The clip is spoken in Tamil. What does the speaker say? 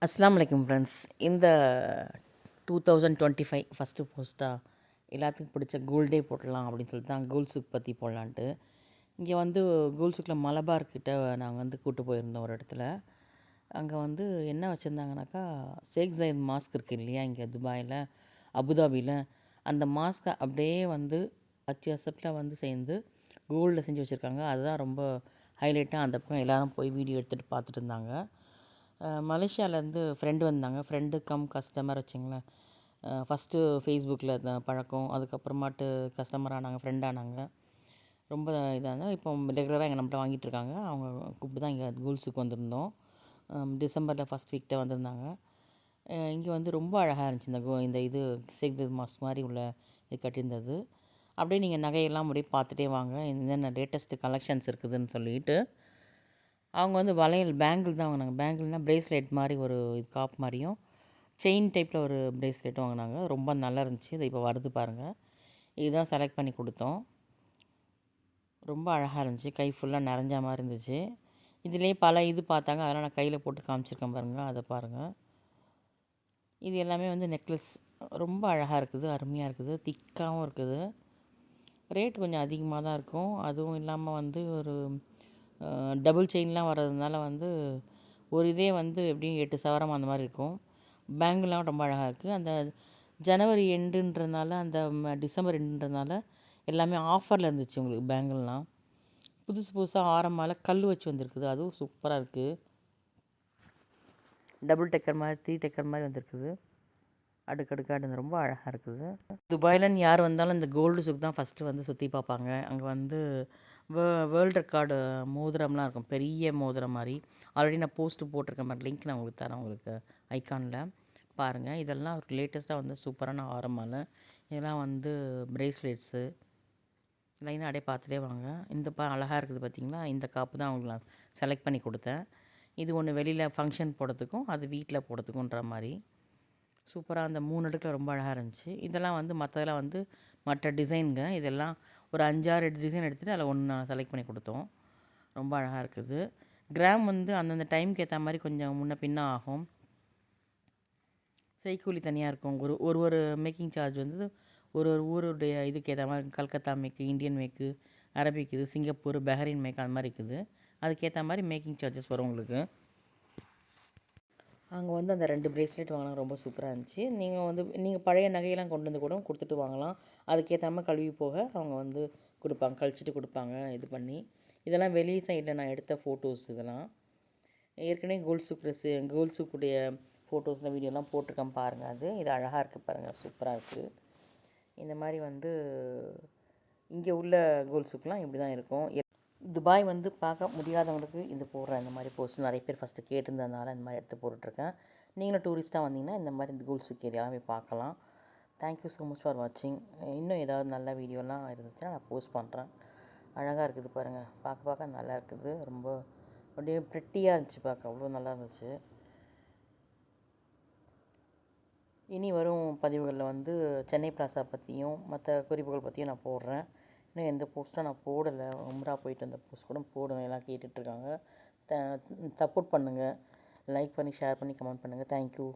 அஸ்ஸலாமு அலைக்கும் ஃப்ரெண்ட்ஸ். இந்த 2025 ஃபஸ்ட்டு போஸ்ட்டாக எல்லாத்துக்கும் பிடிச்ச கோல்டே போடலாம் அப்படின்னு சொல்லிட்டு தான் கோல்ட் சூக் பற்றி போடலான்ட்டு. இங்கே வந்து கோல்ட் சூக்கில் மலபார் கிட்ட நாங்கள் வந்து கூட்டு போயிருந்தோம் ஒரு இடத்துல. அங்கே வந்து என்ன வச்சுருந்தாங்கனாக்கா, ஷேக் ஜயத் மாஸ்க் இருக்குது இல்லையா, இங்கே துபாயில் அபுதாபியில். அந்த மாஸ்க்கை அப்படியே வந்து அச்சு அசப்பில் வந்து சேர்ந்து கோல்டில் செஞ்சு வச்சுருக்காங்க. அதுதான் ரொம்ப ஹைலைட்டாக அந்த பக்கம் எல்லோரும் போய் வீடியோ எடுத்துகிட்டு பார்த்துட்டு இருந்தாங்க. மலேசியாவிலேருந்து ஃப்ரெண்டு வந்தாங்க. ஃப்ரெண்டு கம் கஸ்டமர் வச்சுங்களேன். ஃபஸ்ட்டு ஃபேஸ்புக்கில் பழக்கம், அதுக்கப்புறமாட்டு கஸ்டமர் ஆனாங்க, ஃப்ரெண்ட் ஆனாங்க. ரொம்ப இதாக இப்போ ரெகுலராக எங்கள் நம்மகிட்ட வாங்கிட்டுருக்காங்க. அவங்க கூப்பிட்டு தான் இங்கே கோல்ட்ஸுக்கு வந்திருந்தோம். டிசம்பரில் ஃபஸ்ட் வீக்கிட்ட வந்திருந்தாங்க. இங்கே வந்து ரொம்ப அழகாக இருந்துச்சு இந்த இது சேக் மாஸ்க் மாதிரி உள்ள இது கட்டியிருந்தது. அப்படியே நீங்கள் நகையெல்லாம் அப்படியே பார்த்துட்டே வாங்க, என்னென்ன லேட்டஸ்ட்டு கலெக்ஷன்ஸ் இருக்குதுன்னு சொல்லிட்டு. அவங்க வந்து வளையல் பேங்கிள் தான் வாங்கினாங்க. பேங்கிள்னால் ப்ரேஸ்லெட் மாதிரி ஒரு காப் மாதிரியும் செயின் டைப்பில் ஒரு ப்ரேஸ்லெட்டும் வாங்கினாங்க. ரொம்ப நல்லா இருந்துச்சு. இது இப்போ வருது பாருங்கள். இதுதான் செலக்ட் பண்ணி கொடுத்தோம். ரொம்ப அழகாக இருந்துச்சு. கை ஃபுல்லாக நிறைஞ்ச மாதிரி இருந்துச்சு. இதுலேயே பல இது பார்த்தாங்க. அதெல்லாம் நான் கையில் போட்டு காமிச்சிருக்கேன் பாருங்கள், அதை பாருங்கள். இது எல்லாமே வந்து நெக்லஸ். ரொம்ப அழகாக இருக்குது, அருமையாக இருக்குது, திக்காகவும் இருக்குது. ரேட் கொஞ்சம் அதிகமாக தான் இருக்கும். அதுவும் இல்லாமல் வந்து ஒரு டபுள் செயின்லாம் வர்றதுனால வந்து ஒரு இதே வந்து எப்படியும் 8 சவரம் அந்த மாதிரி இருக்கும். பேங்கிள்லாம் ரொம்ப அழகாக இருக்குது. அந்த ஜனவரி எண்டுன்றதுனால, அந்த டிசம்பர் எண்டுன்றதுனால எல்லாமே ஆஃபரில் இருந்துச்சு உங்களுக்கு பேங்கிள்லாம். புதுசு புதுசாக ஆரம்மால கல் வச்சு வந்திருக்குது. அதுவும் சூப்பராக இருக்குது. டபுள் டெக்கர் மாதிரி 3 டெக்கர் மாதிரி வந்திருக்குது. அடுக்கடுக்காடு ரொம்ப அழகாக இருக்குது. துபாயிலன்னு யார் வந்தாலும் இந்த கோல்டு சூக் தான் ஃபஸ்ட்டு வந்து சுற்றி பார்ப்பாங்க. அங்கே வந்து வேர்ல்டு ரெக்கார்டு மோதிரம்லாம் இருக்கும், பெரிய மோதிரம் மாதிரி. ஆல்ரெடி நான் போஸ்ட்டு போட்டிருக்கேன் மாதிரி, லிங்க் நான் உங்களுக்கு தரேன், உங்களுக்கு ஐக்கானில் பாருங்கள். இதெல்லாம் ஒரு லேட்டஸ்ட்டாக வந்து சூப்பரான ஆரம்மால். இதெல்லாம் வந்து ப்ரேஸ்லெட்ஸு லைனாக அப்படியே பார்த்துட்டே வாங்க. இந்த அழகாக இருக்குது பார்த்திங்களா. இந்த காப்பு தான் அவங்களுக்கு நான் செலக்ட் பண்ணி கொடுத்தேன். இது ஒன்று வெளியில் ஃபங்க்ஷன் போடுறதுக்கும், அது வீட்டில் போடுறதுக்குன்ற மாதிரி சூப்பராக அந்த 3 அடுக்கில் ரொம்ப அழகாக இருந்துச்சு. இதெல்லாம் வந்து மற்றதெல்லாம் வந்து மற்ற டிசைனுங்க. இதெல்லாம் ஒரு 5-6 டிசைன் எடுத்துகிட்டு அதில் ஒன்று நான் செலக்ட் பண்ணி கொடுத்தோம். ரொம்ப அழகாக இருக்குது. கிராம் வந்து அந்தந்த டைமுக்கு ஏற்ற மாதிரி கொஞ்சம் முன்ன பின்ன ஆகும். செய்கூலி தனியாக இருக்கும். ஒரு மேக்கிங் சார்ஜ் வந்து ஒரு ஊருடைய இதுக்கு ஏற்ற மாதிரி, கல்கத்தா மேக்கு, இந்தியன் மேக்கு, அரபிக் இது, சிங்கப்பூர், பஹ்ரைன் மேக் அந்த மாதிரி இருக்குது. அதுக்கேற்ற மாதிரி மேக்கிங் சார்ஜஸ் வரும் உங்களுக்கு. அங்கே வந்து அந்த 2 ப்ரேஸ்லெட் வாங்கினா ரொம்ப சூப்பராக இருந்துச்சு. நீங்கள் பழைய நகையெல்லாம் கொண்டு வந்து கூட கொடுத்துட்டு வாங்கலாம். அதுக்கேற்ற மாதிரி கழுவி போக அவங்க வந்து கொடுப்பாங்க, கழிச்சிட்டு கொடுப்பாங்க இது பண்ணி. இதெல்லாம் வெளி சைடில் நான் எடுத்த ஃபோட்டோஸ். இதெல்லாம் ஏற்கனவே கோல்ட் சூக்குடைய ஃபோட்டோஸில் வீடியோலாம் போட்டிருக்கேன் பாருங்கள். இது அழகாக இருக்குது பாருங்கள், சூப்பராக இருக்குது. இந்த மாதிரி வந்து இங்கே உள்ள கோல்ட் சூக்லாம் இப்படி தான் இருக்கும். துபாய் வந்து பார்க்க முடியாதவங்களுக்கு இது போடுறேன். இந்த மாதிரி போஸ்ட் நிறைய பேர் ஃபஸ்ட்டு கேட்டிருந்ததுனால இந்த மாதிரி எடுத்து போட்டுட்ருக்கேன். நீங்களும் டூரிஸ்ட்டாக வந்தீங்கன்னா இந்த மாதிரி இந்த கோல்ட் சூக் ஏரியாலாம் போய் பார்க்கலாம். தேங்க்யூ ஸோ மச் ஃபார் வாட்சிங். இன்னும் ஏதாவது நல்ல வீடியோலாம் இருந்துச்சுன்னா நான் போஸ்ட் பண்ணுறேன். அழகாக இருக்குது பாருங்கள், பார்க்க நல்லா இருக்குது. ரொம்ப அப்படியே ப்ரெட்டியாக இருந்துச்சு பார்க்க, அவ்வளோ நல்லா இருந்துச்சு. இனி வரும் பதிவுகளில் வந்து சென்னை பிளாசா பற்றியும் மற்ற குறிப்புகள் பற்றியும் நான் போடுறேன். இன்னும் எந்த போஸ்ட்டும் நான் போடலை. உம்ரா போயிட்டு வந்த போஸ்ட் கூட போடுவேன். எல்லாம் கேட்டுட்ருக்காங்க. சப்போர்ட் பண்ணுங்கள். லைக் பண்ணி, ஷேர் பண்ணி, கமெண்ட் பண்ணுங்கள். தேங்க்யூ.